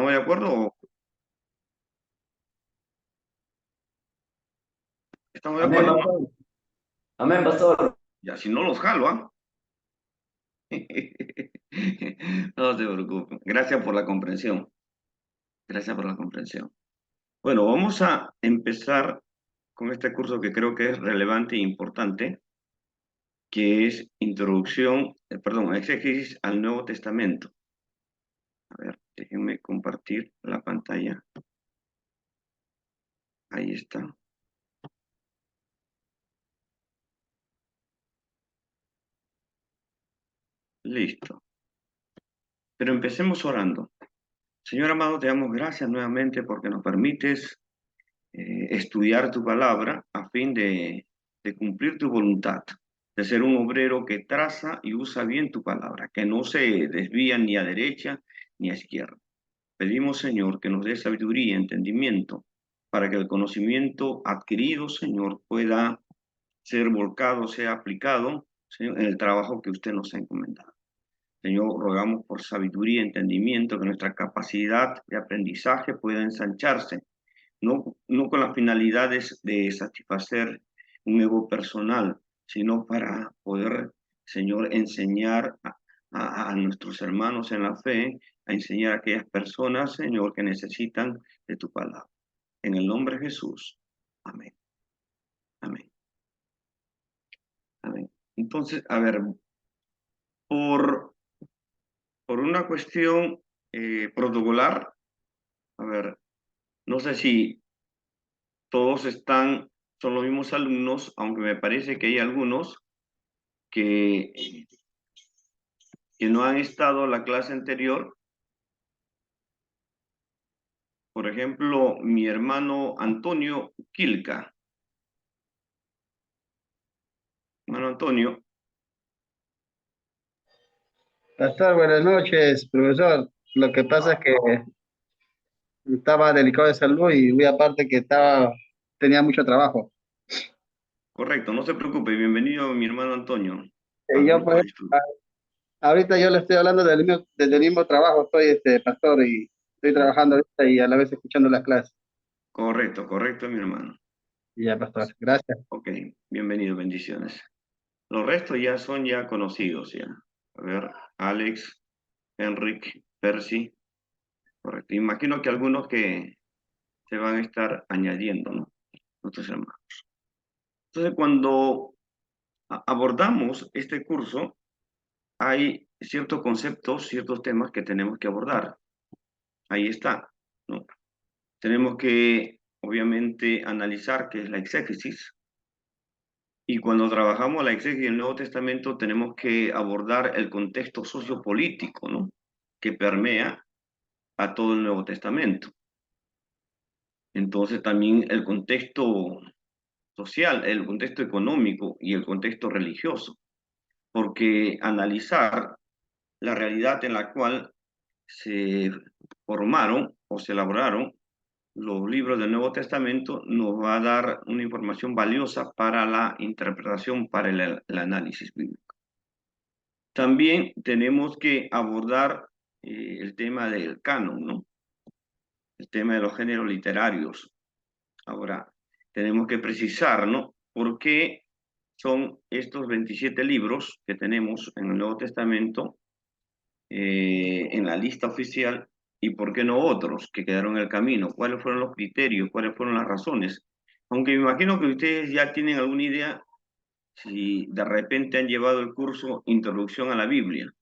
¿Estamos de acuerdo o estamos de Amén, acuerdo? pastor. Amén, pastor. Ya, si no los jalo, ¿ah? No se preocupe. Gracias por la comprensión. Gracias por la comprensión. Bueno, vamos a empezar con este curso que creo que es relevante e importante, que es introducción, perdón, exégesis al Nuevo Testamento. A ver, déjenme compartir la pantalla. Ahí está. Listo. Pero empecemos orando. Señor amado, te damos gracias nuevamente porque nos permites estudiar tu palabra a fin de cumplir tu voluntad, de ser un obrero que traza y usa bien tu palabra, que no se desvía ni a derecha ni a izquierda. Pedimos, Señor, que nos dé sabiduría y entendimiento para que el conocimiento adquirido, Señor, pueda ser volcado, sea aplicado, Señor, en el trabajo que usted nos ha encomendado. Señor, rogamos por sabiduría y entendimiento, que nuestra capacidad de aprendizaje pueda ensancharse, no con las finalidades de satisfacer un ego personal, sino para poder, Señor, enseñar a nuestros hermanos en la fe, a enseñar a aquellas personas, Señor, que necesitan de tu palabra. En el nombre de Jesús. Amén. Amén. Amén. Entonces, a ver, por, por una cuestión protocolar, a ver, no sé si todos son los mismos alumnos, aunque me parece que hay algunos que, que no han estado en la clase anterior. Por ejemplo, mi hermano Antonio Quilca. Hermano Antonio, Pastor, buenas noches, profesor. Lo que pasa es que estaba delicado de salud y muy aparte que tenía mucho trabajo. correcto, no se preocupe, bienvenido mi hermano Antonio Y al yo grupo pues, de estudio. ahorita yo le estoy hablando del mismo trabajo, soy pastor y estoy trabajando ahorita y a la vez escuchando las clases. Correcto, correcto, mi hermano. Y ya, pastor, gracias. Ok, bienvenido, bendiciones. Los restos ya son ya conocidos ya. A ver, Alex, Enric, Percy, correcto. Imagino que algunos que se van a estar añadiendo, ¿no? Nuestros hermanos. Entonces, cuando abordamos este curso, hay ciertos conceptos, ciertos temas que tenemos que abordar. Ahí está, ¿no? Tenemos que, obviamente, analizar qué es la exégesis. Y cuando trabajamos la exégesis del Nuevo Testamento, tenemos que abordar el contexto sociopolítico, ¿no? Que permea a todo el Nuevo Testamento. Entonces, también el contexto social, el contexto económico y el contexto religioso. Porque analizar la realidad en la cual se formaron o se elaboraron los libros del Nuevo Testamento nos va a dar una información valiosa para la interpretación, para el análisis bíblico. También tenemos que abordar el tema del canon, ¿no? El tema de los géneros literarios. Ahora, tenemos que precisar, ¿no? ¿Por qué son estos 27 libros que tenemos en el Nuevo Testamento en la lista oficial y por qué no otros que quedaron en el camino? ¿Cuáles fueron los criterios? ¿Cuáles fueron las razones? Aunque me imagino que ustedes ya tienen alguna idea si de repente han llevado el curso Introducción a la Biblia.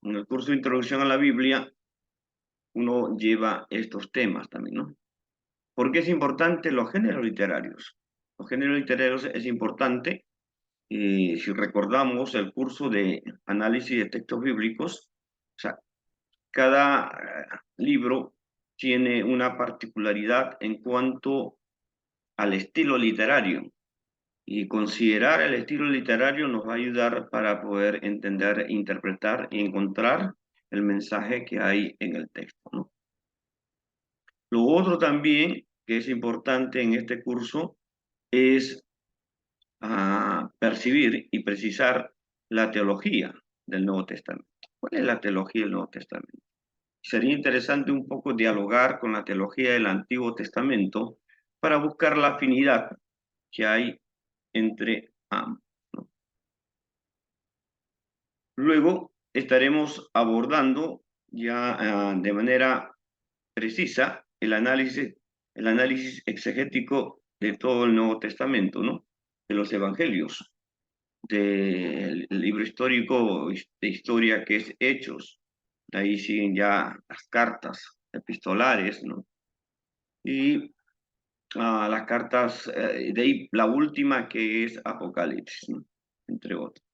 En el curso Introducción a la Biblia uno lleva estos temas también, ¿no? ¿Por qué es importante los géneros literarios? Los géneros literarios es importante, si recordamos el curso de análisis de textos bíblicos, o sea, cada libro tiene una particularidad en cuanto al estilo literario y considerar el estilo literario nos va a ayudar para poder entender, interpretar y encontrar el mensaje que hay en el texto, ¿no? Lo otro también que es importante en este curso es percibir y precisar la teología del Nuevo Testamento. ¿Cuál es la teología del Nuevo Testamento? Sería interesante un poco dialogar con la teología del Antiguo Testamento para buscar la afinidad que hay entre ambos, ¿no? Luego estaremos abordando ya de manera precisa el análisis exegético de todo el Nuevo Testamento, ¿no? De los evangelios, del libro histórico de historia que es Hechos. De ahí siguen ya las cartas epistolares, ¿no? Y las cartas, de ahí la última que es Apocalipsis, ¿no? Entre otros.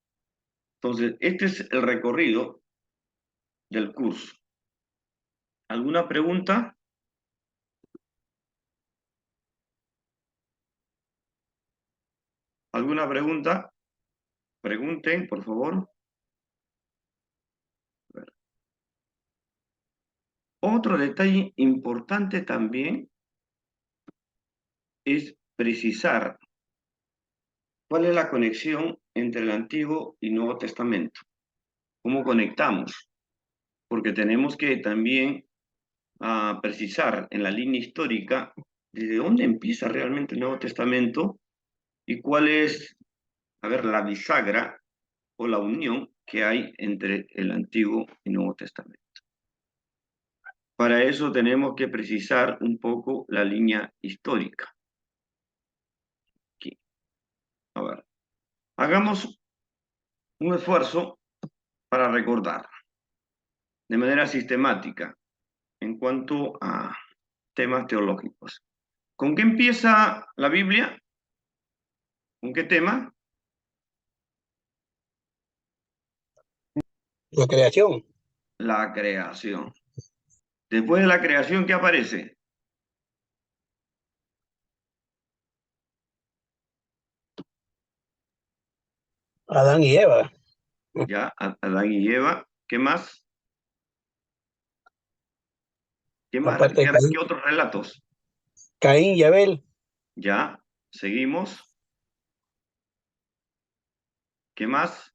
Entonces, este es el recorrido del curso. ¿Alguna pregunta? ¿Alguna pregunta? Pregunten, por favor. Otro detalle importante también es precisar cuál es la conexión entre el Antiguo y Nuevo Testamento. ¿Cómo conectamos? Porque tenemos que también precisar en la línea histórica desde dónde empieza realmente el Nuevo Testamento y cuál es, a ver, la bisagra o la unión que hay entre el Antiguo y Nuevo Testamento. Para eso tenemos que precisar un poco la línea histórica. Aquí. A ver, hagamos un esfuerzo para recordar de manera sistemática en cuanto a temas teológicos. ¿Con qué empieza la Biblia? ¿Con qué tema? La creación. La creación. Después de la creación, ¿qué aparece? Adán y Eva. Ya, Adán y Eva. ¿Qué más? ¿Qué más? Aparte de ¿Qué otros relatos? Caín y Abel. Ya, seguimos. ¿Qué más?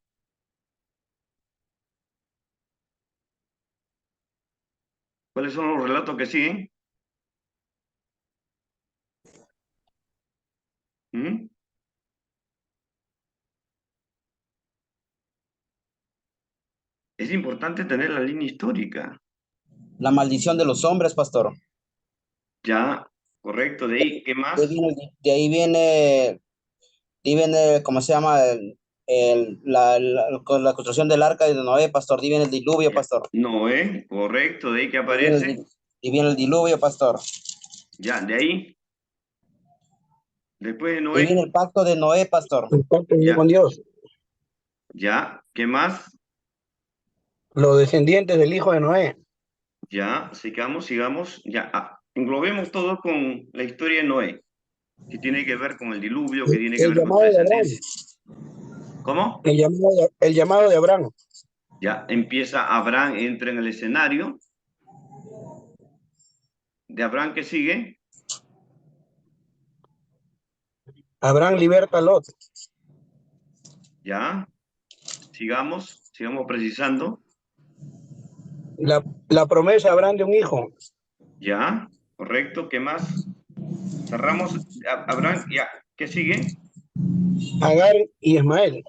¿Cuáles son los relatos que siguen? ¿Mm? Es importante tener la línea histórica. La maldición de los hombres, pastor. Ya, correcto. De ahí, ¿qué más? De ahí viene, ¿cómo se llama? La construcción del arca de Noé, pastor. De ahí viene el diluvio, Ya. pastor. Noé, correcto. De ahí que De ahí viene aparece. y viene el diluvio, pastor. Ya, de ahí. Después de De ahí viene Noé. el pacto de Noé, pastor. El pacto Ya, con Dios. ya. ¿Qué más? Los descendientes del hijo de Noé. Ya, sigamos. Ya, englobemos todo con la historia de Noé, que tiene que ver con el diluvio, que tiene que El ver con su llamado de Abraham. descendencia. ¿Cómo? El llamado de Abraham. Ya empieza Abraham, entra en el escenario. De Abraham, ¿qué sigue? Abraham liberta a Lot. Ya, sigamos precisando. La promesa a Abraham de un hijo. Ya, correcto. ¿Qué más? Cerramos. Abraham, ya. ¿Qué sigue? Agar y Ismael.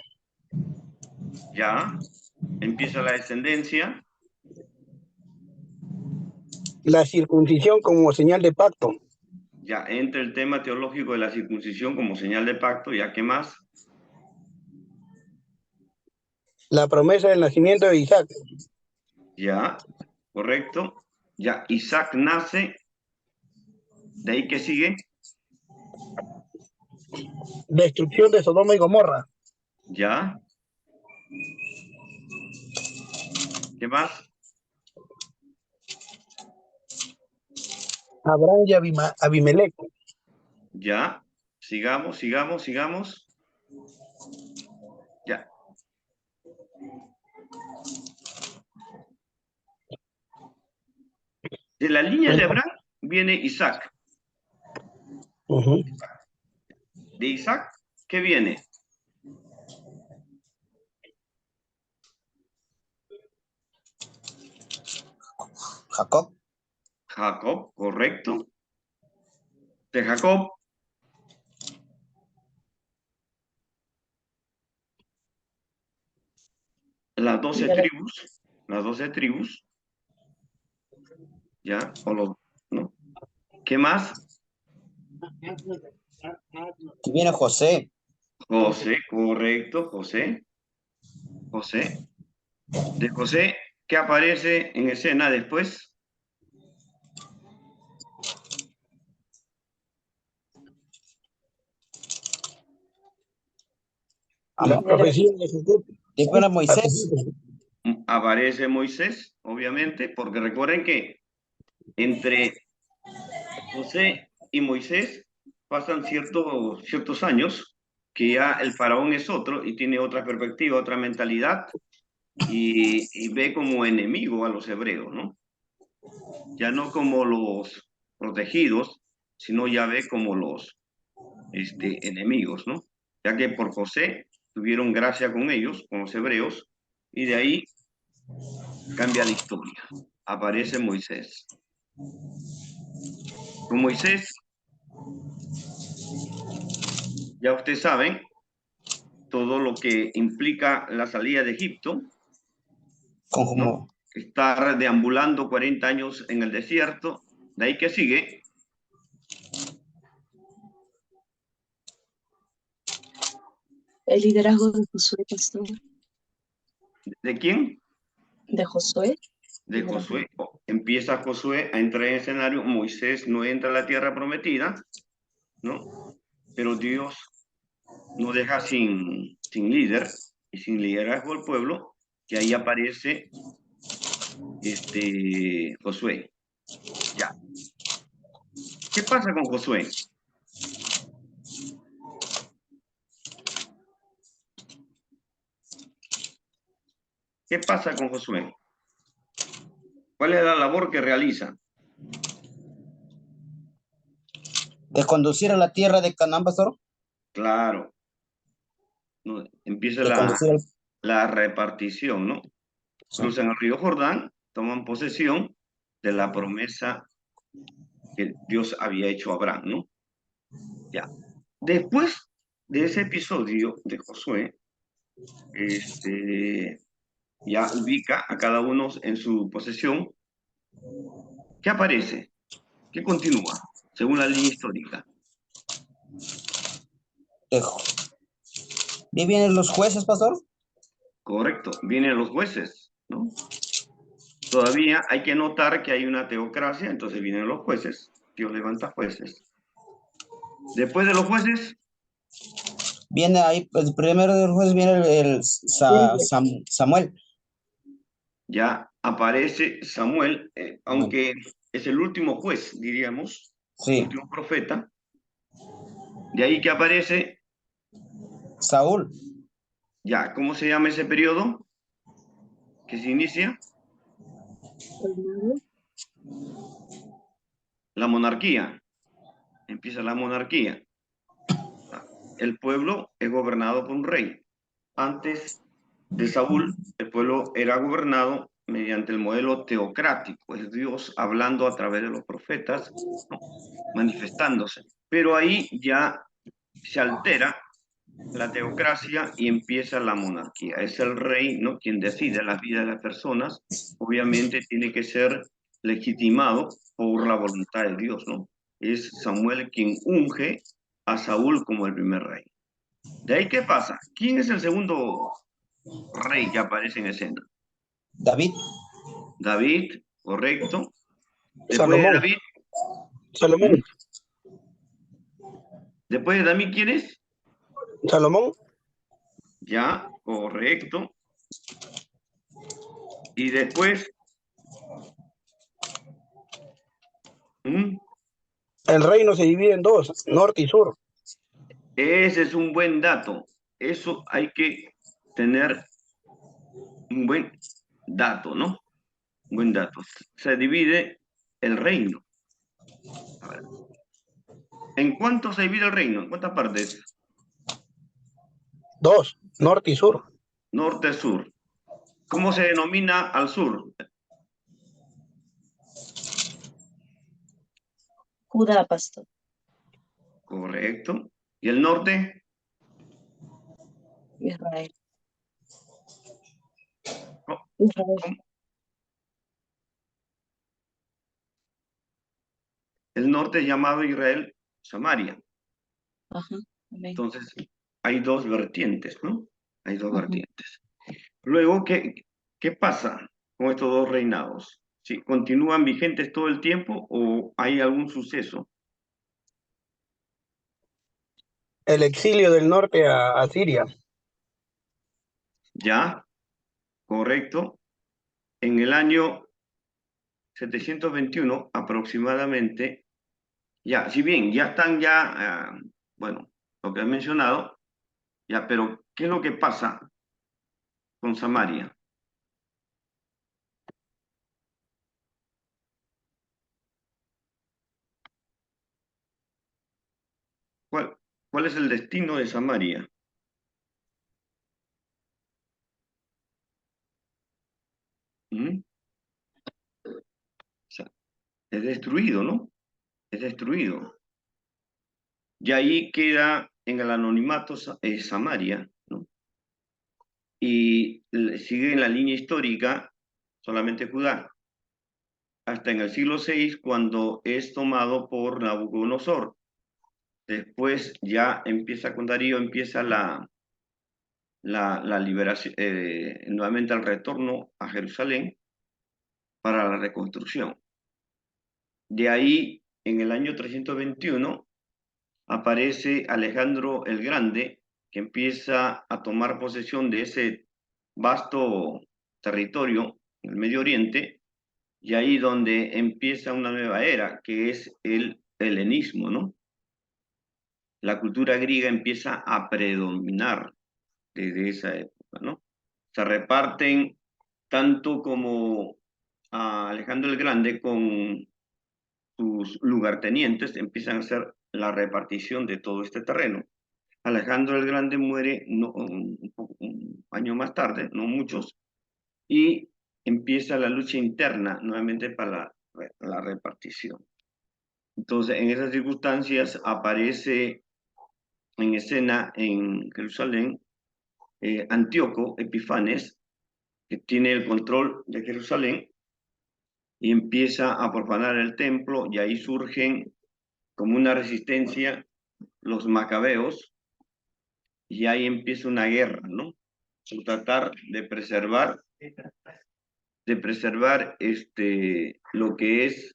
Ya, empieza la descendencia. La circuncisión como señal de pacto. Ya entra el tema teológico de la circuncisión como señal de pacto. Ya, ¿qué más? La promesa del nacimiento de Isaac. Ya, correcto. Ya, Isaac nace. ¿De ahí qué sigue? Destrucción de Sodoma y Gomorra. Ya. ¿Qué más? Abraham y Abimelech. Ya. Sigamos. Ya. De la línea de Abraham viene Isaac. De Isaac, ¿qué viene? Jacob. Jacob, correcto. De Jacob. Las 12 tribus. Las 12 tribus. ¿Ya? O los, ¿no? ¿Qué más? Aquí viene José. José, correcto, José. José. De José, ¿qué aparece en escena después? La profecía de Jacob. Después era Moisés. Aparece Moisés, obviamente, porque recuerden que entre José y Moisés pasan ciertos años, que ya el faraón es otro y tiene otra perspectiva, otra mentalidad, y ve como enemigo a los hebreos, ¿no? Ya no como los protegidos, sino ya ve como los enemigos, ¿no? Ya que por José tuvieron gracia con ellos, con los hebreos, y de ahí cambia la historia. Aparece Moisés. Con Moisés, ya ustedes saben, todo lo que implica la salida de Egipto, ¿no? Estar deambulando 40 años en el desierto, de ahí que sigue. El liderazgo de Josué, pastor. ¿De quién? De Josué. De Josué. Empieza Josué a entrar en el escenario. Moisés no entra a la tierra prometida, ¿no? Pero Dios no deja sin líder y sin liderazgo al pueblo, que ahí aparece Josué. Ya. ¿Qué pasa con Josué? ¿Qué pasa con Josué? ¿Cuál es la labor que realiza? De conducir a la tierra de Canaán, pastor. Claro. ¿No? Empieza De la repartición, ¿no? Cruzan el río Jordán, toman posesión de la promesa que Dios había hecho a Abraham, ¿no? Ya. Después de ese episodio de Josué, ya ubica a cada uno en su posesión. ¿Qué aparece? ¿Qué continúa? Según la línea histórica. ¿Y vienen los jueces, pastor? Correcto, vienen los jueces, ¿no? Todavía hay que notar que hay una teocracia, entonces vienen los jueces. Dios levanta jueces. Después de los jueces, viene ahí, el primero de los jueces viene Samuel. ya aparece Samuel, aunque es el último juez, diríamos, sí. el último profeta. De ahí que aparece Saúl. Ya, ¿cómo se llama ese periodo que se inicia? La monarquía. Empieza la monarquía. El pueblo es gobernado por un rey. Antes de Saúl, el pueblo era gobernado mediante el modelo teocrático, es Dios hablando a través de los profetas, ¿no? Manifestándose. Pero ahí ya se altera la teocracia y empieza la monarquía. Es el rey, ¿no?, quien decide la vida de las personas. Obviamente tiene que ser legitimado por la voluntad de Dios, ¿no? Es Samuel quien unge a Saúl como el primer rey. De ahí, ¿qué pasa? ¿Quién es el segundo rey que aparece en escena? David. David, correcto. Después Salomón. de David. Salomón. Después de David, ¿quién es? Salomón. Ya, correcto. Y después. El reino se divide en dos, norte y sur. Ese es un buen dato. Eso hay que tener un buen dato, ¿no? Un buen dato. Se divide el reino. A ver. ¿En cuánto se divide el reino? ¿En cuántas partes? Dos, norte y sur. Norte-sur. ¿Cómo se denomina al sur? Judá, pastor. Correcto. ¿Y el norte? Israel. ¿Cómo? Israel. El norte es llamado Israel, Samaria. Ajá. Amén. Entonces, hay dos vertientes, ¿no? Hay dos Ajá. vertientes. Luego, ¿qué pasa con estos dos reinados? ¿Sí? ¿Continúan vigentes todo el tiempo o hay algún suceso? El exilio del norte a Siria. Ya, correcto. En el año 721 aproximadamente, ya, si bien ya están bueno, lo que he mencionado, ya, pero ¿qué es lo que pasa con Samaria? ¿Cuál, cuál es el destino de Samaria? ¿Mm? O sea, es destruido, ¿no? Es destruido. Y ahí queda en el anonimato Samaria, ¿no? Y sigue en la línea histórica solamente Judá, hasta en el siglo VI cuando es tomado por Nabucodonosor. Después ya empieza con Darío, empieza la liberación, nuevamente el retorno a Jerusalén para la reconstrucción. De ahí, en el año 321, aparece Alejandro el Grande, que empieza a tomar posesión de ese vasto territorio en el Medio Oriente, y ahí donde empieza una nueva era, que es el helenismo, ¿no? La cultura griega empieza a predominar desde esa época, ¿no? Se reparten tanto como a Alejandro el Grande con sus lugartenientes, empiezan a hacer la repartición de todo este terreno. Alejandro el Grande muere un año más tarde, no muchos, y empieza la lucha interna nuevamente para la repartición. Entonces, en esas circunstancias aparece en escena en Jerusalén Antíoco Epifanes, que tiene el control de Jerusalén y empieza a profanar el templo, y ahí surgen como una resistencia los macabeos, y ahí empieza una guerra, ¿no? Por tratar de preservar lo que es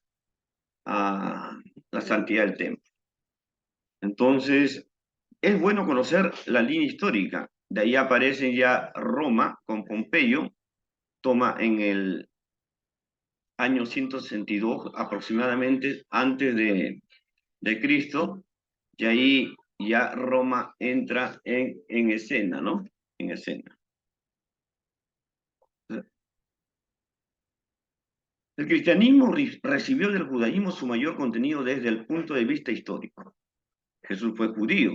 la santidad del templo. Entonces, es bueno conocer la línea histórica. De ahí aparece ya Roma con Pompeyo, toma en el año 162 aproximadamente antes de Cristo, y ahí ya Roma entra en escena, ¿no? En escena. El cristianismo recibió del judaísmo su mayor contenido desde el punto de vista histórico. Jesús fue judío,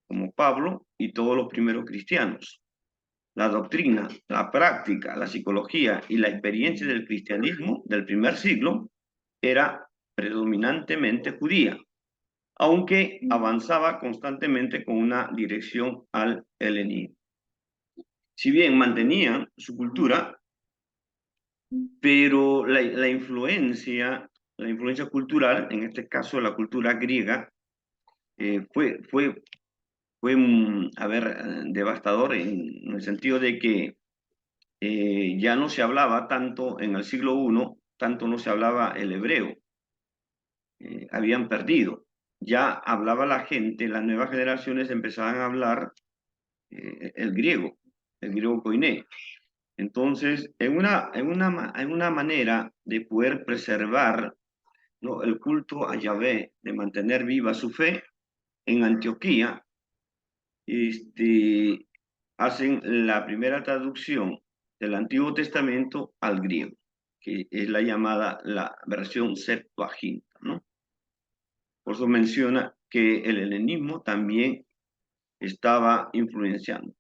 como Pablo y todos los primeros cristianos. La doctrina, la práctica, la psicología y la experiencia del cristianismo del primer siglo era predominantemente judía, aunque avanzaba constantemente con una dirección al helenismo. Si bien mantenían su cultura, pero la influencia cultural, en este caso la cultura griega, fue devastador en el sentido de que ya no se hablaba tanto en el siglo I, tanto no se hablaba el hebreo, habían perdido. Ya hablaba la gente, las nuevas generaciones empezaban a hablar el griego koiné. Entonces, en una manera de poder preservar, ¿no?, el culto a Yahvé, de mantener viva su fe, en Antioquía, hacen la primera traducción del Antiguo Testamento al griego, que es la versión Septuaginta, ¿no? Por eso menciona que el helenismo también estaba influenciando.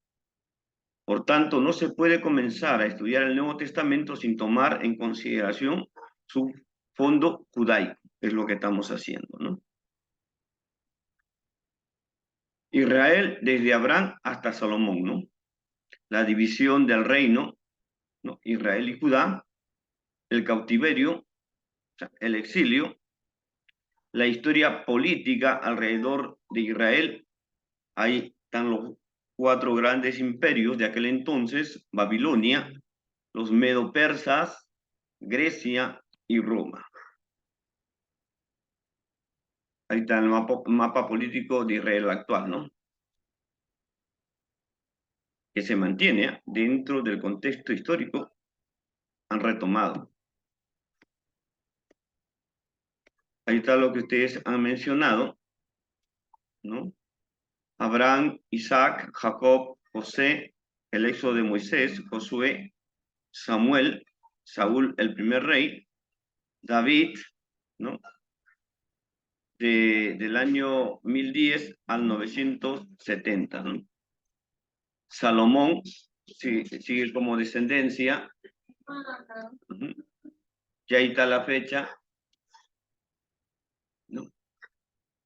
Por tanto, no se puede comenzar a estudiar el Nuevo Testamento sin tomar en consideración su fondo judaico, es lo que estamos haciendo, ¿no? Israel desde Abraham hasta Salomón, ¿no? La división del reino, ¿no? Israel y Judá, el cautiverio, o sea, el exilio, la historia política alrededor de Israel. Ahí están los 4 grandes imperios de aquel entonces: Babilonia, los medo-persas, Grecia y Roma. Ahí está el mapa político de Israel actual, ¿no? Que se mantiene dentro del contexto histórico, han retomado. Ahí está lo que ustedes han mencionado, ¿no? Abraham, Isaac, Jacob, José, el éxodo de Moisés, Josué, Samuel, Saúl, el primer rey, David, ¿no? Del año 1010 al 970, ¿no? Salomón sigue como descendencia. Ya ahí está la fecha, ¿no?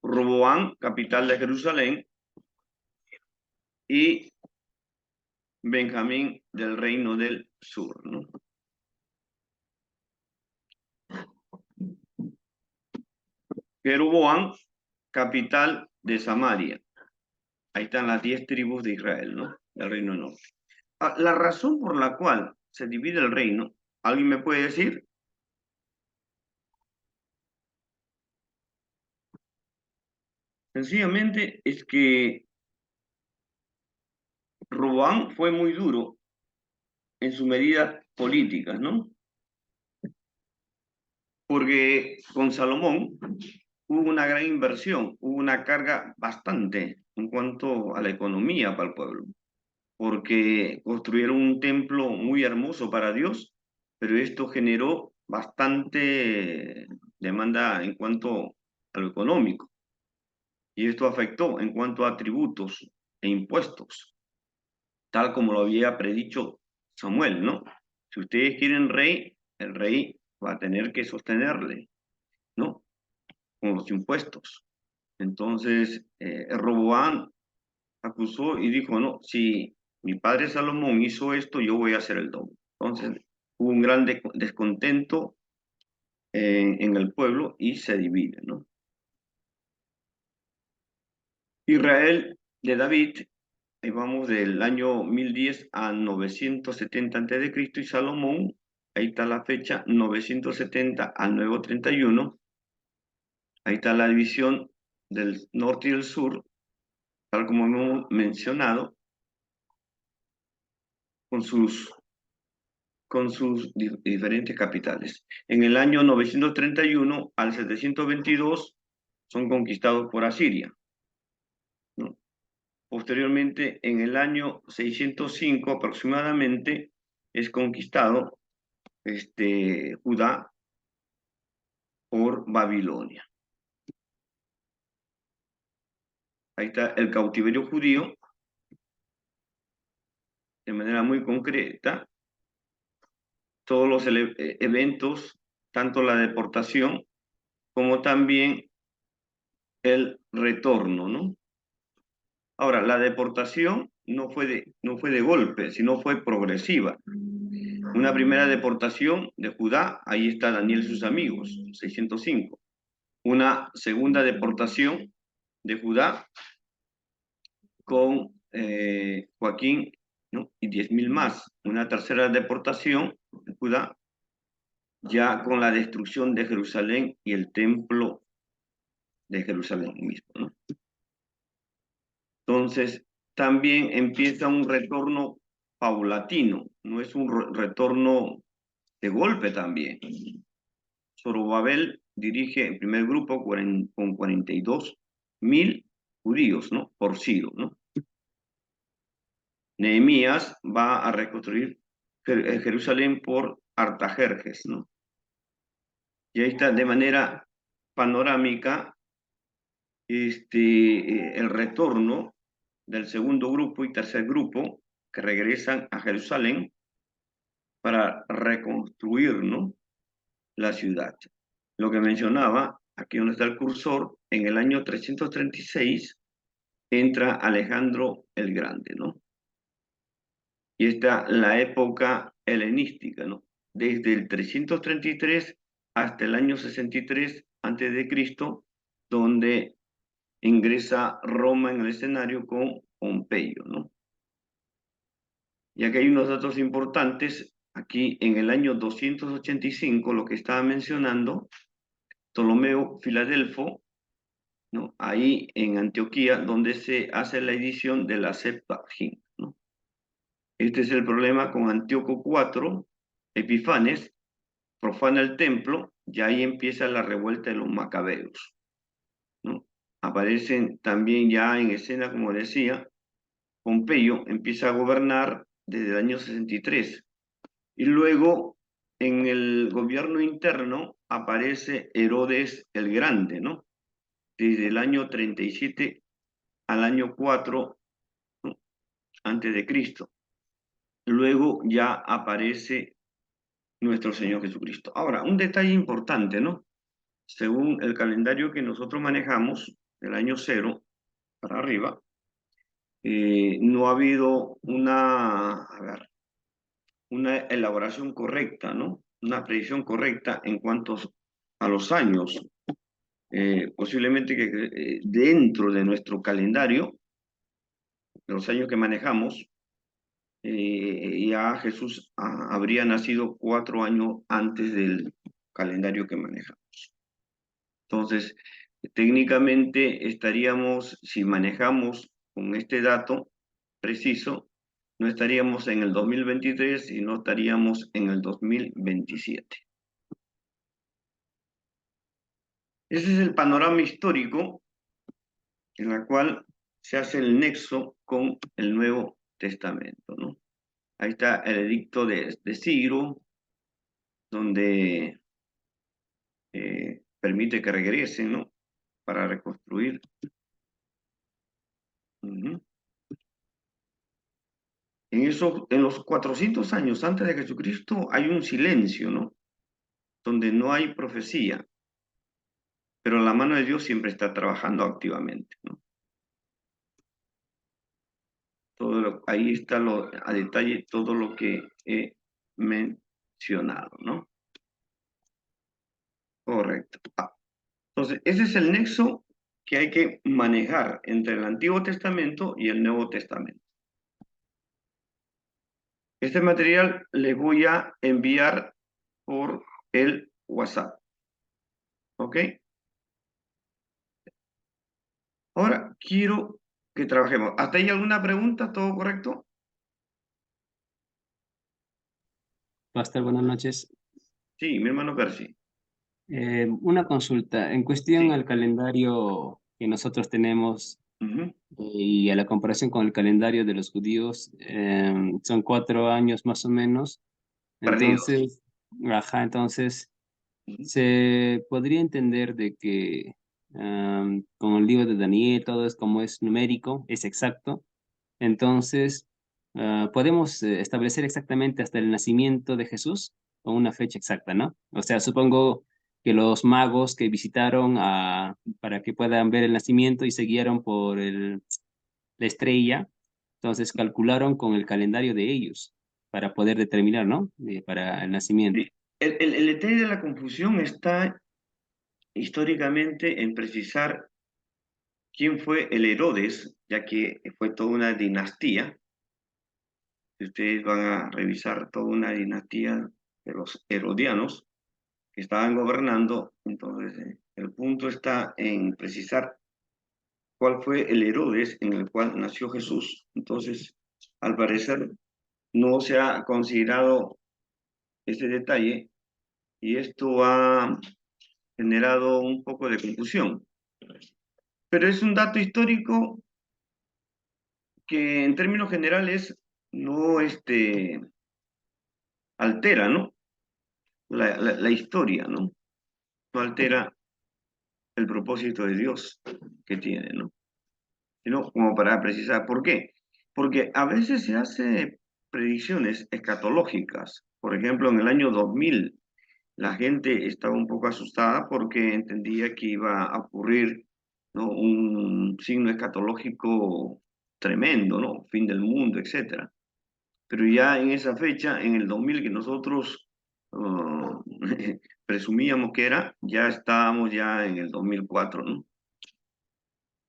Roboán, capital de Jerusalén, y Benjamín del reino del sur, ¿no? Jeroboam, capital de Samaria. Ahí están las 10 tribus de Israel, ¿no? Del reino norte. La razón por la cual se divide el reino, ¿alguien me puede decir? Sencillamente es que Roboam fue muy duro en sus medidas políticas, ¿no? Porque con Salomón hubo una gran inversión, hubo una carga bastante en cuanto a la economía para el pueblo, porque construyeron un templo muy hermoso para Dios, pero esto generó bastante demanda en cuanto a lo económico, y esto afectó en cuanto a tributos e impuestos, tal como lo había predicho Samuel, ¿no? Si ustedes quieren rey, el rey va a tener que sostenerle, ¿no? Con los impuestos. Entonces, Roboam acusó y dijo, no, si mi padre Salomón hizo esto, yo voy a hacer el doble. Entonces, hubo un gran descontento en el pueblo y se divide, ¿no? Israel de David, ahí vamos del año 1010 a 970 a.C., y Salomón, ahí está la fecha, 970 al nuevo 31. Ahí está la división del norte y del sur, tal como hemos mencionado, con sus diferentes capitales. En el año 931 al 722 son conquistados por Asiria, ¿no? Posteriormente, en el año 605 aproximadamente, es conquistado Judá por Babilonia. Ahí está el cautiverio judío, de manera muy concreta, todos los eventos, tanto la deportación como también el retorno, ¿no? Ahora, la deportación no fue de golpe, sino fue progresiva. Una primera deportación de Judá, ahí está Daniel y sus amigos, 605. Una segunda deportación de Judá con Joaquín, ¿no? Y 10.000 más. Una tercera deportación de Judá, ya con la destrucción de Jerusalén y el templo de Jerusalén mismo, ¿no? Entonces, también empieza un retorno paulatino, no es un retorno de golpe también. Zorobabel dirige el primer grupo con 42.000 judíos, ¿no? Por Ciro, ¿no? Nehemías va a reconstruir Jerusalén por Artajerjes, ¿no? Y ahí está de manera panorámica el retorno del segundo grupo y tercer grupo que regresan a Jerusalén para reconstruir, ¿no? La ciudad. Lo que mencionaba, aquí donde está el cursor, en el año 336 entra Alejandro el Grande, ¿no? Y está la época helenística, ¿no? Desde el 333 hasta el año 63 antes de Cristo, donde ingresa Roma en el escenario con Pompeyo, ¿no? Y aquí hay unos datos importantes. Aquí en el año 285, lo que estaba mencionando, Ptolomeo Filadelfo, ¿no? Ahí en Antioquía, donde se hace la edición de la Septuaginta, ¿no? Este es el problema con Antíoco IV, Epifanes, profana el templo, y ahí empieza la revuelta de los macabeos, ¿no? Aparecen también ya en escena, como decía, Pompeyo empieza a gobernar desde el año 63, y luego en el gobierno interno aparece Herodes el Grande, ¿no? Desde el año 37 al año 4, ¿no? Antes de Cristo. Luego ya aparece nuestro Señor Jesucristo. Ahora, un detalle importante, ¿no? Según el calendario que nosotros manejamos, del año 0 para arriba, no ha habido una elaboración correcta, ¿no? Una predicción correcta en cuanto a los años. Posiblemente que dentro de nuestro calendario, de los años que manejamos, ya Jesús habría nacido 4 años antes del calendario que manejamos. Entonces, técnicamente estaríamos, si manejamos con este dato preciso, no estaríamos en el 2023, sino estaríamos en el 2027. Ese es el panorama histórico en el cual se hace el nexo con el Nuevo Testamento, ¿no? Ahí está el edicto de Ciro, donde permite que regresen, ¿no? Para reconstruir. En los 400 años antes de Jesucristo hay un silencio, ¿no? Donde no hay profecía, pero la mano de Dios siempre está trabajando activamente, ¿no? Ahí está a detalle todo lo que he mencionado, ¿no? Correcto. Entonces, ese es el nexo que hay que manejar entre el Antiguo Testamento y el Nuevo Testamento. Este material le voy a enviar por el WhatsApp. ¿Ok? Ahora quiero que trabajemos. ¿Hasta ahí alguna pregunta? ¿Todo correcto? Pastor, buenas noches. Sí, mi hermano Percy. Una consulta. En cuestión Sí. al calendario que nosotros tenemos Ujú. y a la comparación con el calendario de los judíos, son 4 años más o menos. Perdidos. Entonces, Ujú. se podría entender de que con el libro de Daniel todo es como es numérico, es exacto. Entonces, podemos establecer exactamente hasta el nacimiento de Jesús con una fecha exacta, ¿no? O sea, supongo que los magos que visitaron para que puedan ver el nacimiento y se guiaron por la estrella, entonces calcularon con el calendario de ellos para poder determinar, ¿no? Para el nacimiento. Sí. El detalle de la confusión está históricamente en precisar quién fue el Herodes, ya que fue toda una dinastía. Si ustedes van a revisar toda una dinastía de los herodianos que estaban gobernando, entonces el punto está en precisar cuál fue el Herodes en el cual nació Jesús. Entonces, al parecer, no se ha considerado ese detalle y esto ha generado un poco de confusión. Pero es un dato histórico que en términos generales no altera, ¿no? La historia, ¿no? No altera el propósito de Dios que tiene, ¿no? Sino como para precisar. ¿Por qué? Porque a veces se hace predicciones escatológicas. Por ejemplo, en el año 2000, la gente estaba un poco asustada porque entendía que iba a ocurrir ¿no? Un signo escatológico tremendo, ¿no? Fin del mundo, etcétera. Pero ya en esa fecha, en el 2000 que nosotros presumíamos que era, ya estábamos ya en el 2004, ¿no?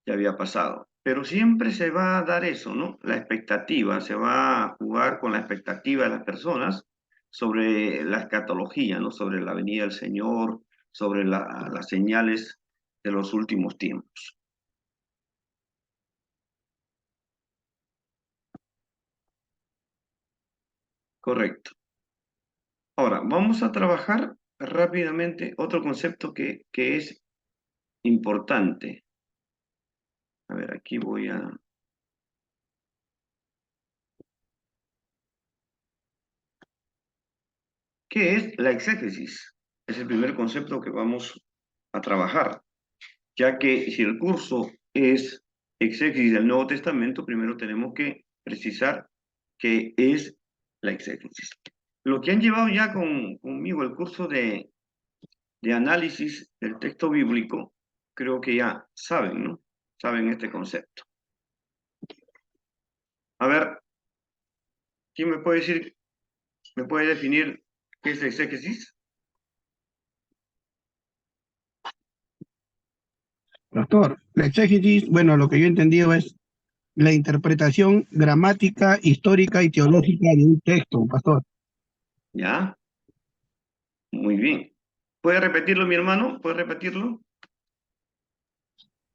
Ya había pasado. Pero siempre se va a dar eso, ¿no? La expectativa, se va a jugar con la expectativa de las personas sobre la escatología, ¿no? Sobre la venida del Señor, sobre las señales de los últimos tiempos. Correcto. Ahora, vamos a trabajar rápidamente otro concepto que es importante. A ver, aquí voy a... ¿Qué es la exégesis? Es el primer concepto que vamos a trabajar, ya que si el curso es exégesis del Nuevo Testamento, primero tenemos que precisar qué es la exégesis. Lo que han llevado ya conmigo el curso de análisis del texto bíblico, creo que ya saben, ¿no? Saben este concepto. A ver, ¿quién me puede decir, me puede definir qué es la exégesis? Pastor, la exégesis, bueno, lo que yo he entendido es la interpretación gramática, histórica y teológica de un texto, pastor. ¿Ya? Muy bien. ¿Puede repetirlo, mi hermano? ¿Puede repetirlo?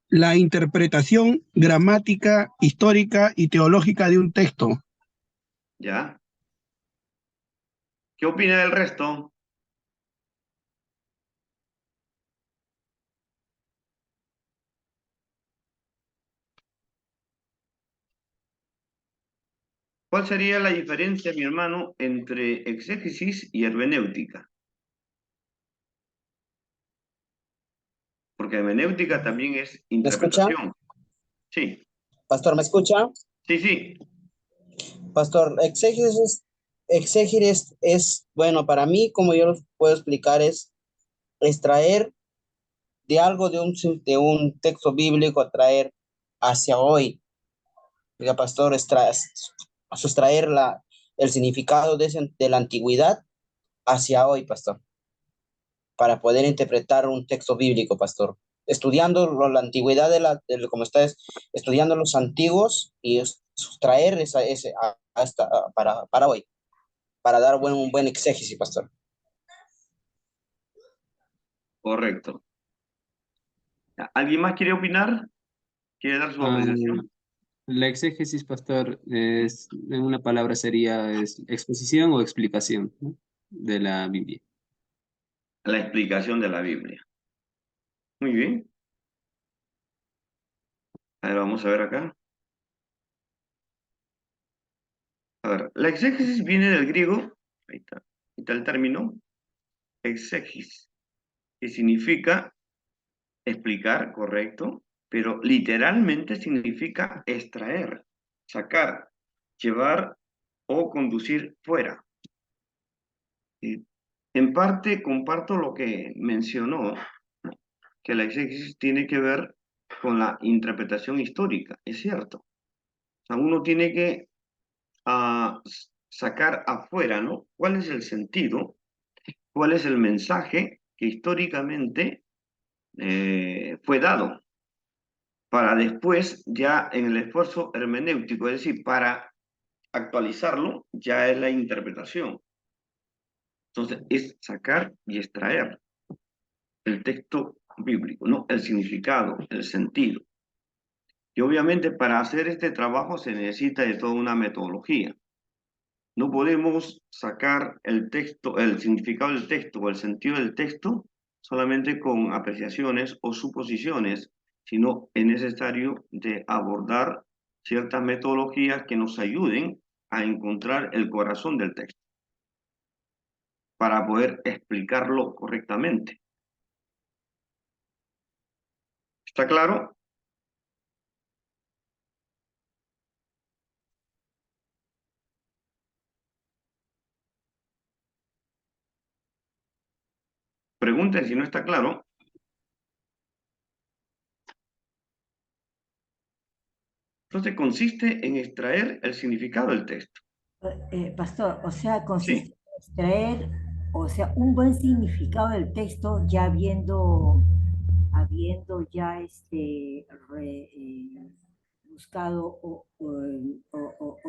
La interpretación gramática, histórica y teológica de un texto. ¿Ya? ¿Qué opina del resto? ¿Cuál sería la diferencia, mi hermano, entre exégesis y hermenéutica? Porque hermenéutica también es ¿Me escucha? interpretación. Sí, Pastor, ¿me escucha? sí, sí. Pastor, exégesis es, bueno, para mí, como yo lo puedo explicar, es extraer de algo de un texto bíblico, traer hacia hoy. Diga, pastor, sustraer el significado de la antigüedad hacia hoy, pastor, para poder interpretar un texto bíblico, pastor. Estudiando la antigüedad como estás estudiando los antiguos y sustraer para hoy, para dar un buen exégesis, pastor. Correcto. ¿Alguien más quiere opinar? ¿Quiere dar su Ah, apreciación? la exégesis, pastor, en una palabra sería exposición o explicación, ¿no? De la Biblia. La explicación de la Biblia. Muy bien. A ver, vamos a ver acá. A ver, la exégesis viene del griego, ahí está el término, exégis, que significa explicar, correcto, pero literalmente significa extraer, sacar, llevar o conducir fuera. Y en parte comparto lo que mencionó, ¿no? Que la exégesis tiene que ver con la interpretación histórica, es cierto. O sea, uno tiene que sacar afuera, ¿no? ¿Cuál es el sentido? ¿Cuál es el mensaje que históricamente fue dado? Para después, ya en el esfuerzo hermenéutico, es decir, para actualizarlo, ya es la interpretación. Entonces, es sacar y extraer el texto bíblico, ¿no? El significado, el sentido. Y obviamente para hacer este trabajo se necesita de toda una metodología. No podemos sacar el texto, el significado del texto o el sentido del texto solamente con apreciaciones o suposiciones, sino es necesario de abordar ciertas metodologías que nos ayuden a encontrar el corazón del texto para poder explicarlo correctamente. ¿Está claro? Pregunten si no está claro. Entonces consiste en extraer el significado del texto. Pastor, o sea, consiste Sí, en extraer, o sea, un buen significado del texto ya habiendo ya buscado o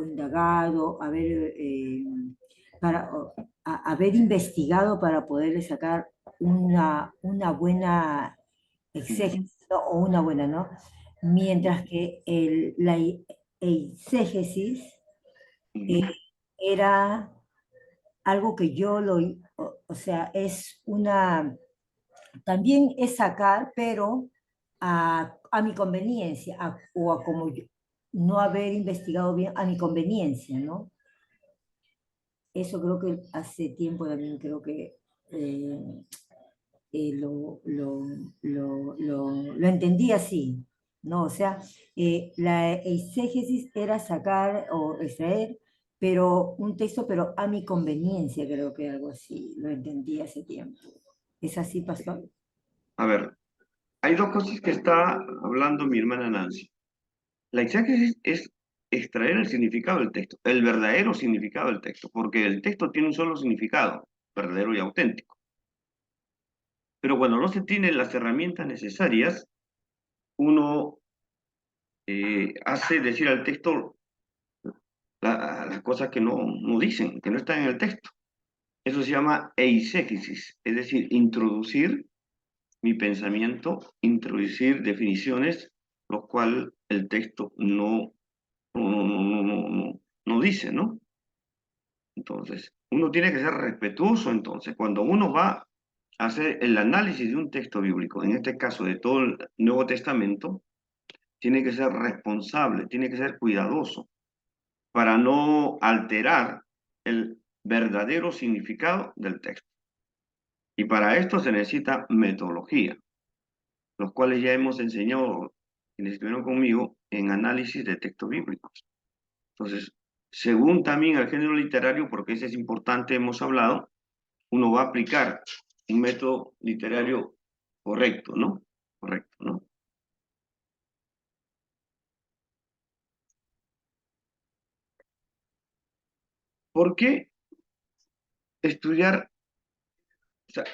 indagado, haber investigado para poderle sacar una buena ujú, exégesis, ¿no? O una buena, ¿no? Mientras que la exégesis eh, ujú. era algo que o sea, también es sacar, pero a mi conveniencia, o a como yo, no haber investigado bien a mi conveniencia, ¿no? Eso creo que hace tiempo también creo que eh, eh, lo, lo, lo entendí así, ¿no? O sea, la exégesis era sacar o extraer, pero un texto, pero a mi conveniencia, creo que algo así, lo entendí hace tiempo. ¿Es así, pastor? A ver, hay dos cosas que está hablando mi hermana Nancy. La exégesis es extraer el significado del texto, el verdadero significado del texto, porque el texto tiene un solo significado, verdadero y auténtico. Pero cuando no se tienen las herramientas necesarias, uno hace decir al texto las cosas que no dicen, que no están en el texto. Eso se llama eisegesis, es decir, introducir mi pensamiento, introducir definiciones, lo cual el texto no dice, ¿no? Entonces, uno tiene que ser respetuoso, entonces, cuando uno va a hacer el análisis de un texto bíblico, en este caso de todo el Nuevo Testamento, tiene que ser responsable, tiene que ser cuidadoso para no alterar el verdadero significado del texto. Y para esto se necesita metodología, los cuales ya hemos enseñado, quienes estuvieron conmigo, en análisis de textos bíblicos. Entonces, según también el género literario, porque ese es importante, hemos hablado, uno va a aplicar un método literario correcto, ¿no? Correcto, ¿no? ¿Por qué estudiar, o sea,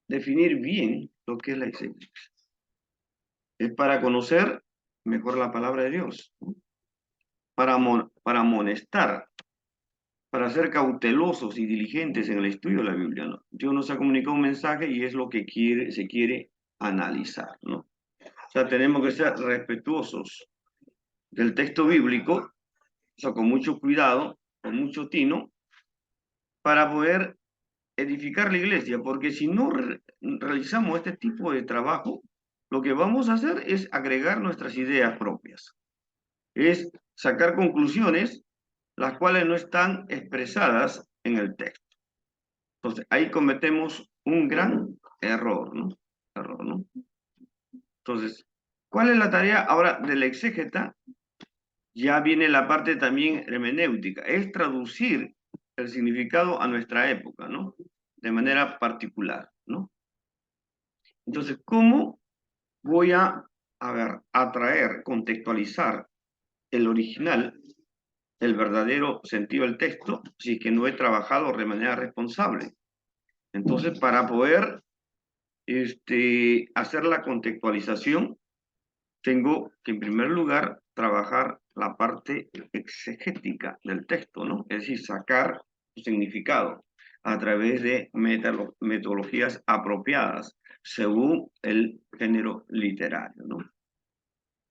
definir bien lo que es la exégesis? Es para conocer mejor la palabra de Dios, ¿no? Para amonestar, para ser cautelosos y diligentes en el estudio de la Biblia, ¿no? Dios nos ha comunicado un mensaje y es lo que se quiere analizar, ¿no? O sea, tenemos que ser respetuosos del texto bíblico, o sea, con mucho cuidado, con mucho tino, para poder edificar la iglesia, porque si no realizamos este tipo de trabajo, lo que vamos a hacer es agregar nuestras ideas propias, es sacar conclusiones las cuales no están expresadas en el texto. Entonces, ahí cometemos un gran error, ¿no? Error, ¿no? Entonces, ¿cuál es la tarea ahora del exégeta? Ya viene la parte también hermenéutica, es traducir el significado a nuestra época, ¿no? De manera particular, ¿no? Entonces, ¿cómo voy a ver, atraer, contextualizar el original, el verdadero sentido del texto, si es que no he trabajado de manera responsable? Entonces, para poder hacer la contextualización, tengo que en primer lugar trabajar la parte exegética del texto, ¿no? Es decir, sacar su significado a través de metodologías apropiadas según el género literario, ¿no?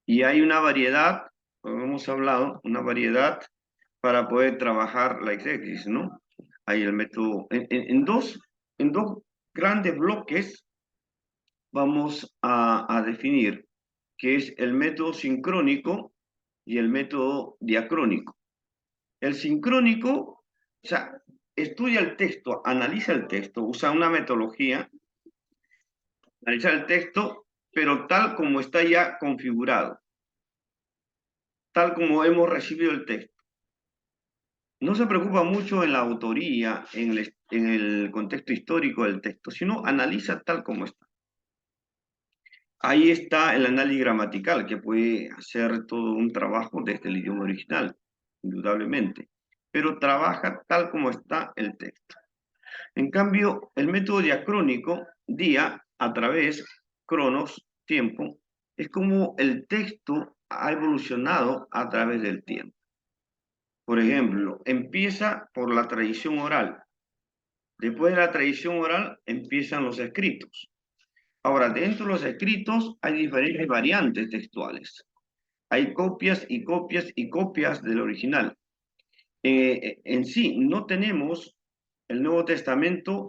Y hay una variedad, como hemos hablado, una variedad para poder trabajar la exégesis, ¿no? Hay el método, en dos grandes bloques vamos a definir, que es el método sincrónico y el método diacrónico. El sincrónico, o sea, estudia el texto, analiza el texto, usa una metodología, analiza el texto, pero tal como está ya configurado, tal como hemos recibido el texto. No se preocupa mucho en la autoría, en el contexto histórico del texto, sino analiza tal como está. Ahí está el análisis gramatical, que puede hacer todo un trabajo desde el idioma original, indudablemente, pero trabaja tal como está el texto. En cambio, el método diacrónico, día, a través, cronos, tiempo, es como el texto ha evolucionado a través del tiempo. Por ejemplo, empieza por la tradición oral. Después de la tradición oral empiezan los escritos. Ahora, dentro de los escritos hay diferentes variantes textuales. Hay copias y copias y copias del original. En sí, no tenemos el Nuevo Testamento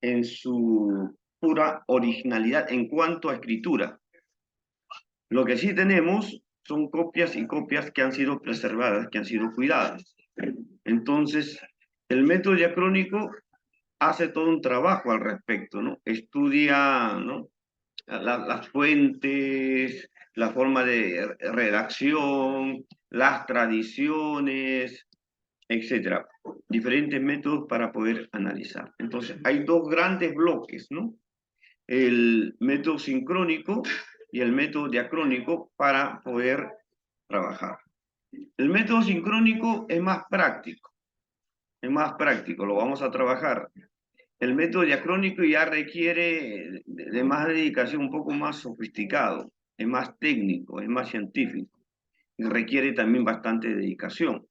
en su pura originalidad en cuanto a escritura. Lo que sí tenemos son copias y copias que han sido preservadas, que han sido cuidadas. Entonces, el método diacrónico hace todo un trabajo al respecto, ¿no? Estudia, ¿no?, las fuentes, la forma de redacción, las tradiciones, etcétera. Diferentes métodos para poder analizar. Entonces, hay dos grandes bloques, ¿no? El método sincrónico y el método diacrónico para poder trabajar. El método sincrónico es más práctico, lo vamos a trabajar. El método diacrónico ya requiere de más dedicación, un poco más sofisticado, es más técnico, es más científico, y requiere también bastante dedicación,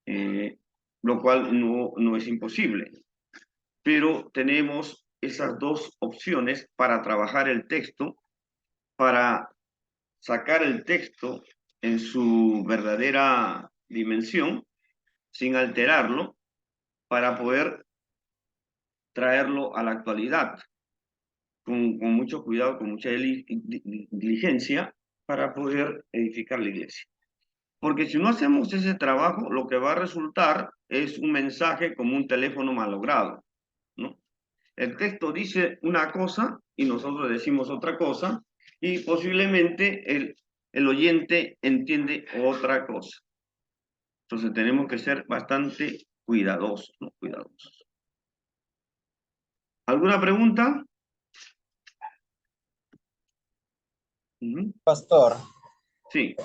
lo cual no es imposible. Pero tenemos esas dos opciones para trabajar el texto, para sacar el texto en su verdadera dimensión, sin alterarlo, para poder traerlo a la actualidad, con mucho cuidado, con mucha diligencia, para poder edificar la iglesia. Porque si no hacemos ese trabajo, lo que va a resultar es un mensaje como un teléfono malogrado, ¿no? El texto dice una cosa y nosotros decimos otra cosa, y posiblemente el oyente entiende otra cosa. Entonces tenemos que ser bastante cuidadosos, ¿no? Cuidadosos. ¿Alguna pregunta? Pastor, Sí,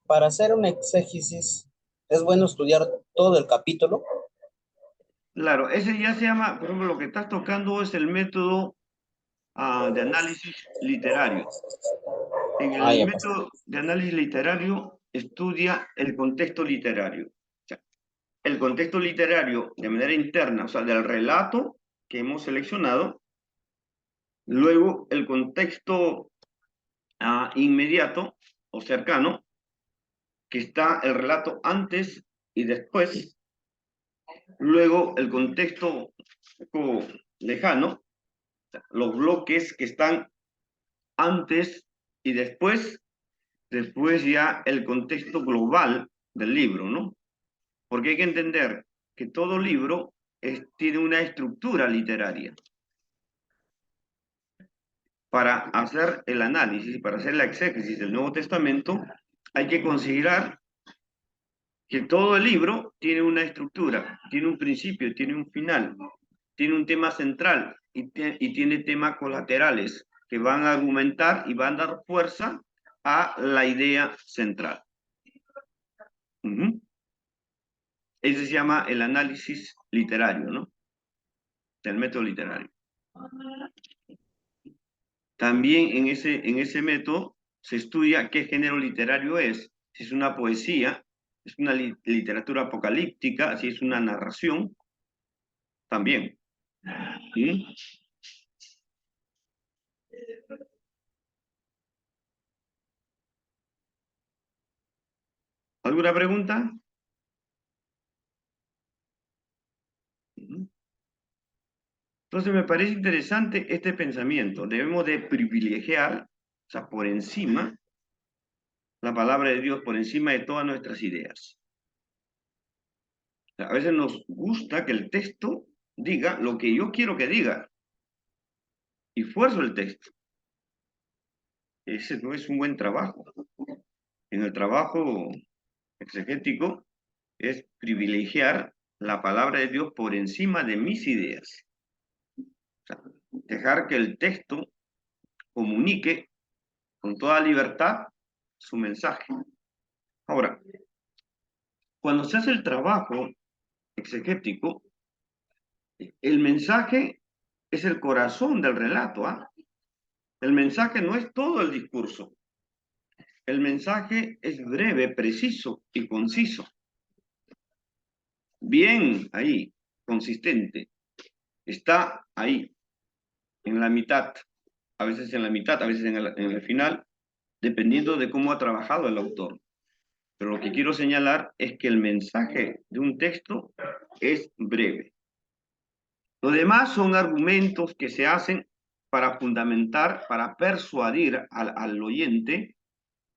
para hacer un exégesis, ¿es bueno estudiar todo el capítulo? claro, ese ya se llama, por ejemplo, lo que estás tocando es el método de análisis literario. En el Ya, pastor. método de análisis literario estudia el contexto literario. O sea, el contexto literario de manera interna, o sea, del relato que hemos seleccionado, luego el contexto inmediato o cercano, que está el relato antes y después, luego el contexto un poco lejano, los bloques que están antes y después ya el contexto global del libro, ¿no? Porque hay que entender que todo libro tiene una estructura literaria. Para hacer el análisis, para hacer la exégesis del Nuevo Testamento, hay que considerar que todo el libro tiene una estructura, tiene un principio, tiene un final, tiene un tema central y tiene temas colaterales que van a argumentar y van a dar fuerza a la idea central. Ese se llama el análisis literario, ¿no? Del método literario. También en ese método se estudia qué género literario es, si es una poesía, es una literatura apocalíptica, si es una narración, también. ¿Sí? ¿Alguna pregunta? Entonces me parece interesante este pensamiento. Debemos de privilegiar, o sea, por encima, la palabra de Dios, por encima de todas nuestras ideas. O sea, a veces nos gusta que el texto diga lo que yo quiero que diga, y fuerzo el texto. Ese no es un buen trabajo. En el trabajo exegético es privilegiar la palabra de Dios por encima de mis ideas. O sea, dejar que el texto comunique con toda libertad su mensaje. Ahora, cuando se hace el trabajo exegético, el mensaje es el corazón del relato, ¿ah? El mensaje no es todo el discurso. El mensaje es breve, preciso y conciso. Bien ahí, consistente. Está ahí, en la mitad. A veces en la mitad, a veces en el final, dependiendo de cómo ha trabajado el autor. Pero lo que quiero señalar es que el mensaje de un texto es breve. Lo demás son argumentos que se hacen para fundamentar, para persuadir al oyente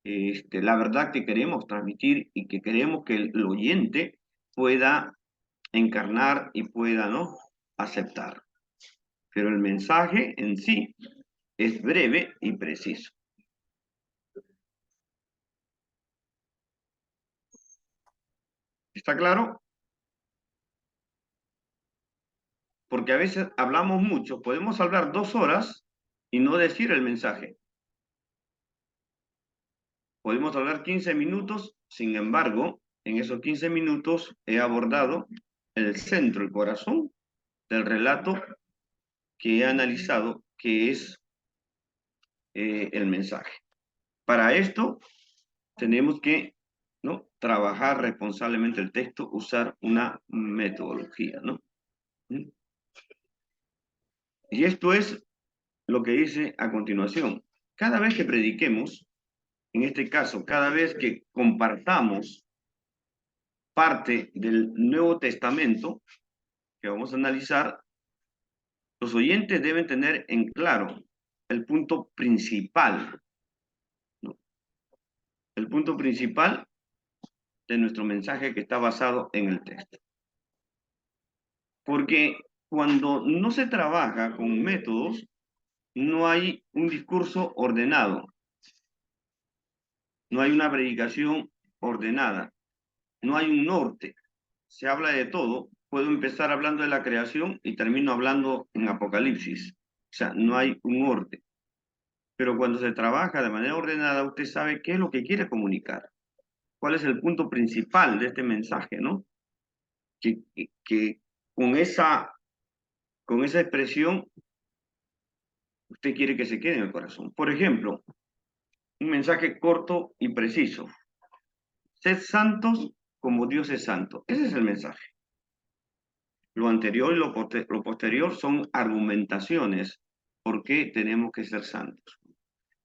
la verdad que queremos transmitir y que queremos que el oyente pueda encarnar y pueda, ¿no?, aceptar. Pero el mensaje en sí es breve y preciso. ¿Está claro? Porque a veces hablamos mucho, podemos hablar 2 horas y no decir el mensaje. Podemos hablar 15 minutos, sin embargo, en esos 15 minutos he abordado el centro, el corazón del relato que he analizado, que es el mensaje. Para esto tenemos que, ¿no?, trabajar responsablemente el texto, usar una metodología, ¿no? Y esto es lo que dice a continuación. Cada vez que prediquemos, en este caso, cada vez que compartamos parte del Nuevo Testamento que vamos a analizar, los oyentes deben tener en claro el punto principal, ¿no?, el punto principal de nuestro mensaje que está basado en el texto. Porque cuando no se trabaja con métodos, no hay un discurso ordenado, no hay una predicación ordenada, no hay un norte. Se habla de todo. Puedo empezar hablando de la creación y termino hablando en Apocalipsis. O sea, no hay un orden. Pero cuando se trabaja de manera ordenada, usted sabe qué es lo que quiere comunicar. ¿Cuál es el punto principal de este mensaje, no? Que con esa expresión usted quiere que se quede en el corazón. Por ejemplo, un mensaje corto y preciso. Sed santos como Dios es santo. Ese es el mensaje. Lo anterior y lo posterior son argumentaciones por qué tenemos que ser santos.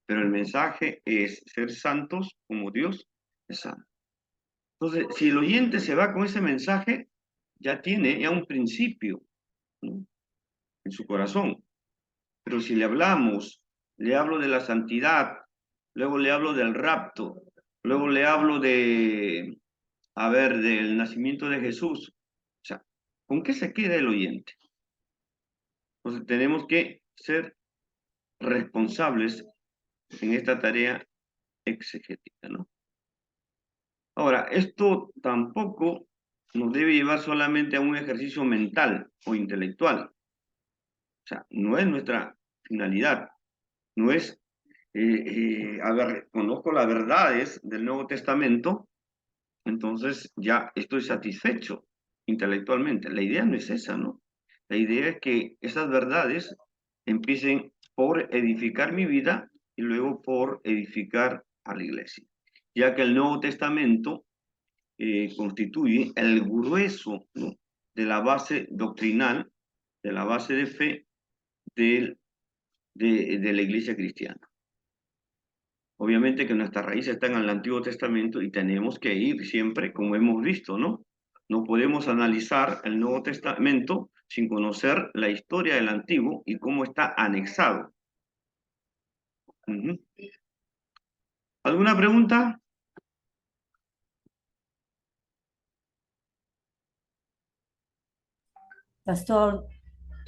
Pero el mensaje es ser santos como Dios es santo. Entonces, si el oyente se va con ese mensaje, ya tiene un principio, ¿no?, en su corazón. Pero si le hablamos, le hablo de la santidad, luego le hablo del rapto, luego le hablo del nacimiento de Jesús, o sea, ¿con qué se queda el oyente? Entonces tenemos que ser responsables en esta tarea exegética, ¿no? Ahora, esto tampoco nos debe llevar solamente a un ejercicio mental o intelectual. O sea, no es nuestra finalidad, no es, conozco las verdades del Nuevo Testamento, entonces ya estoy satisfecho intelectualmente. La idea no es esa, ¿no? La idea es que esas verdades empiecen por edificar mi vida y luego por edificar a la iglesia, ya que el Nuevo Testamento constituye el grueso, ¿no?, de la base doctrinal, de la base de fe de la iglesia cristiana. Obviamente que nuestras raíces están en el Antiguo Testamento y tenemos que ir siempre, como hemos visto, ¿no? No podemos analizar el Nuevo Testamento sin conocer la historia del Antiguo y cómo está anexado. ¿Alguna pregunta? Pastor,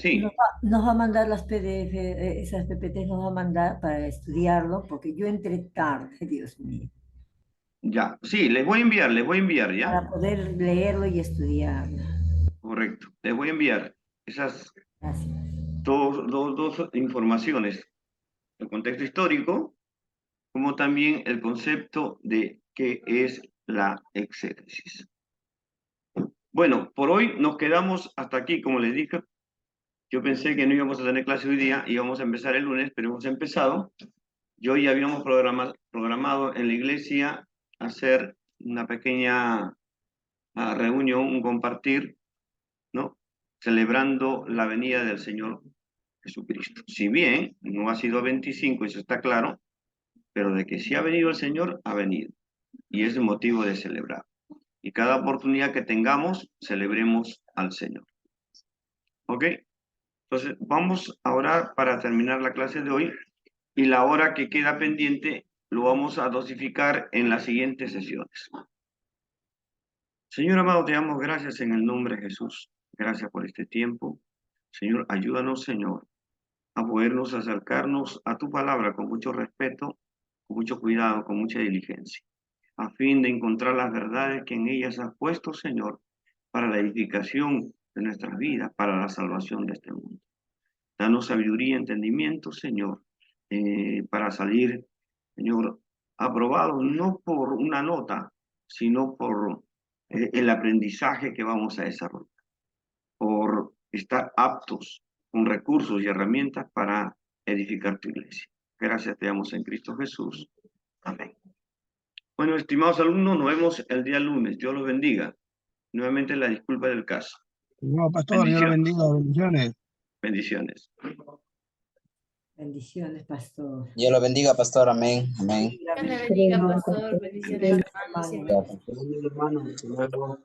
Sí, nos va a mandar las PDF, esas PPT nos va a mandar para estudiarlo, porque yo entré tarde, Dios mío, ya. Sí, les voy a enviar, ¿ya? para poder leerlo y estudiarlo. Correcto. Les voy a enviar esas Gracias. dos informaciones el contexto histórico, como también el concepto de qué es la exégesis. Bueno, por hoy nos quedamos hasta aquí, como les dije. Yo pensé que no íbamos a tener clase hoy día, íbamos a empezar el lunes, pero hemos empezado. Yo ya habíamos programado en la iglesia hacer una pequeña reunión, un compartir, ¿no? Celebrando la venida del Señor Jesucristo. Si bien no ha sido 25, eso está claro, pero de que sí ha venido el Señor, ha venido. Y es motivo de celebrar. Y cada oportunidad que tengamos, celebremos al Señor. ¿Ok? Entonces, vamos a orar para terminar la clase de hoy. Y la hora que queda pendiente lo vamos a dosificar en las siguientes sesiones. Señor amado, te damos gracias en el nombre de Jesús. Gracias por este tiempo. Señor, ayúdanos, Señor, a podernos acercarnos a tu palabra con mucho respeto, con mucho cuidado, con mucha diligencia, a fin de encontrar las verdades que en ellas has puesto, Señor, para la edificación de nuestras vidas, para la salvación de este mundo. Danos sabiduría y entendimiento, Señor, para salir, Señor, aprobados no por una nota, sino por el aprendizaje que vamos a desarrollar, por estar aptos con recursos y herramientas para edificar tu iglesia. Gracias te damos en Cristo Jesús. Amén. Bueno, estimados alumnos, nos vemos el día lunes. Dios los bendiga. Nuevamente la disculpa del caso. No, pastor, Dios lo bendiga, bendiciones. Bendiciones. Bendiciones, pastor. Dios lo bendiga, pastor. Amén. Amén. Dios le bendiga, pastor. Bendiciones, hermanos. Hermano. Hermano, hasta luego.